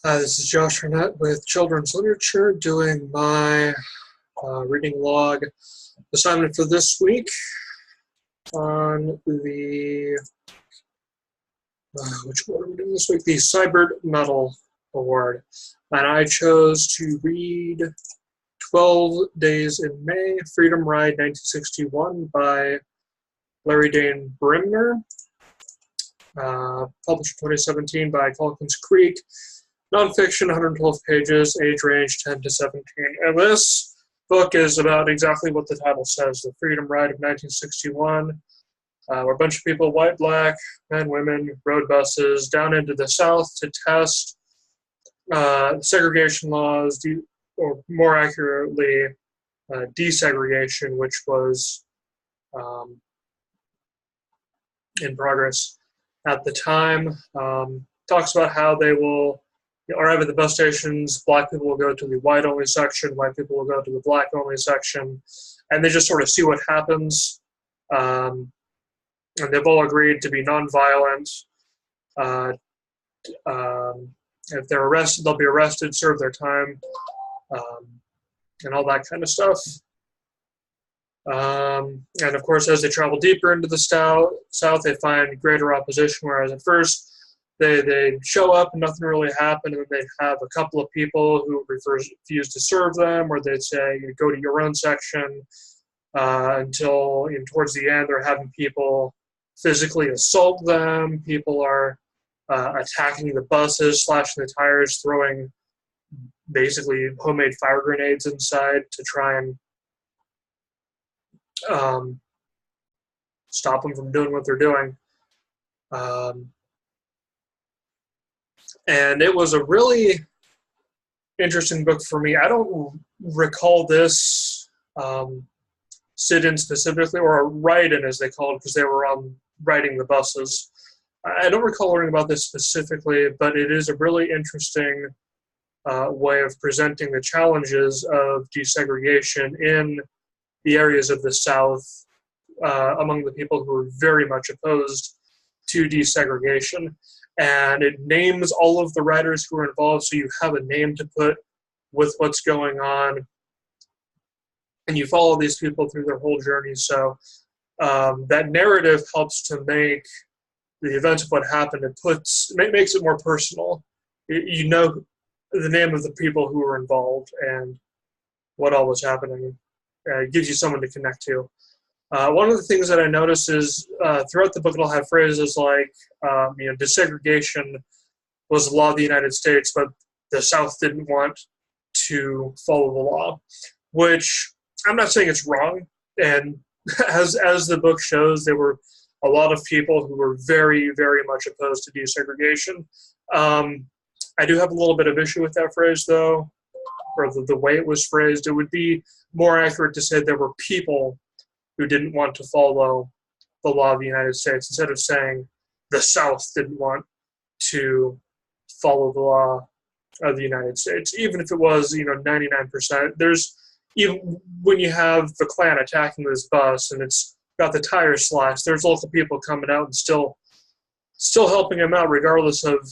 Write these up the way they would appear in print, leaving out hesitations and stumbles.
This is Josh Arnett with Children's Literature doing my reading log assignment for this week on the, which one are we doing this week? The Cyber Medal Award. And I chose to read 12 Days in May, Freedom Ride 1961 by Larry Dane Brimner, published in 2017 by Calkins Creek. Nonfiction, 112 pages, age range 10 to 17. And this book is about exactly what the title says, the Freedom Ride of 1961, where a bunch of people, white, black, men, women, rode buses down into the South to test segregation laws, or more accurately, desegregation, which was in progress at the time. Talks about how they will arrive at the bus stations. Black people will go to the white-only section, white people will go to the black-only section, and they just sort of see what happens. And they've all agreed to be nonviolent. If they're arrested, they'll be arrested, serve their time, and all that kind of stuff. And of course, as they travel deeper into the South, they find greater opposition, whereas at first, they show up and nothing really happened, and then they have a couple of people who refuse to serve them, or they'd say, go to your own section, until towards the end they're having people physically assault them. People are attacking the buses, slashing the tires, throwing basically homemade fire grenades inside to try and stop them from doing what they're doing. And it was a really interesting book for me. I don't recall this sit-in specifically, or a ride-in as they called it, because they were riding the buses. I don't recall learning about this specifically, but it is a really interesting way of presenting the challenges of desegregation in the areas of the South among the people who were very much opposed to desegregation. And it names all of the writers who are involved, so you have a name to put with what's going on, and you follow these people through their whole journey. So that narrative helps to make the events of what happened. It makes it more personal. You know the name of the people who were involved and what all was happening. It gives you someone to connect to. One of the things that I noticed is throughout the book it'll have phrases like, desegregation was the law of the United States, but the South didn't want to follow the law, which I'm not saying it's wrong. And as the book shows, there were a lot of people who were very, very much opposed to desegregation. I do have a little bit of issue with that phrase, though, or the way it was phrased. It would be more accurate to say there were people who didn't want to follow the law of the United States, instead of saying the South didn't want to follow the law of the United States. Even if it was, 99%, there's, even when you have the Klan attacking this bus and it's got the tires slashed, there's local people coming out and still helping them out regardless of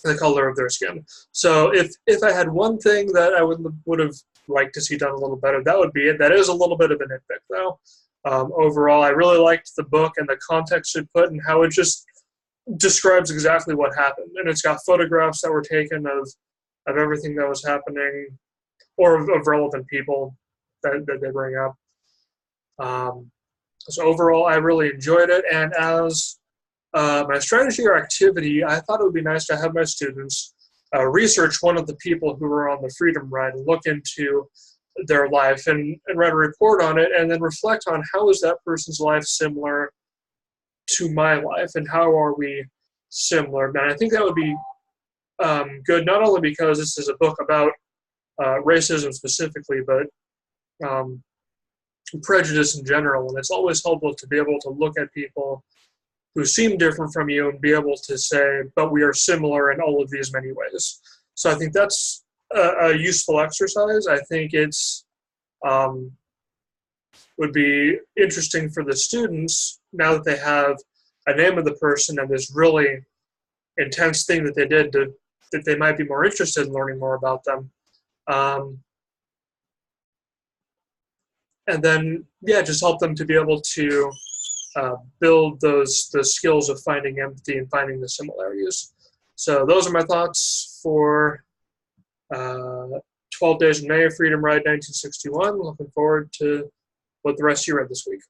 the color of their skin. So if I had one thing that I would have liked to see done a little better, that would be it. That is a little bit of a nitpick, though. Overall, I really liked the book and the context it put and how it just describes exactly what happened. And it's got photographs that were taken of everything that was happening, or of relevant people that they bring up. So overall, I really enjoyed it. And as my strategy or activity, I thought it would be nice to have my students research one of the people who were on the Freedom Ride and look into their life and write a report on it, and then reflect on how is that person's life similar to my life, and how are we similar. And I think that would be good, not only because this is a book about racism specifically, but prejudice in general. And it's always helpful to be able to look at people who seem different from you and be able to say, but we are similar in all of these many ways. So I think that's a useful exercise. I think it's would be interesting for the students, now that they have a name of the person and this really intense thing that they did that they might be more interested in learning more about them. And then, yeah, just help them to be able to build the skills of finding empathy and finding the similarities. So those are my thoughts for 12 Days in May, Freedom Ride 1961. Looking forward to what the rest of you read this week.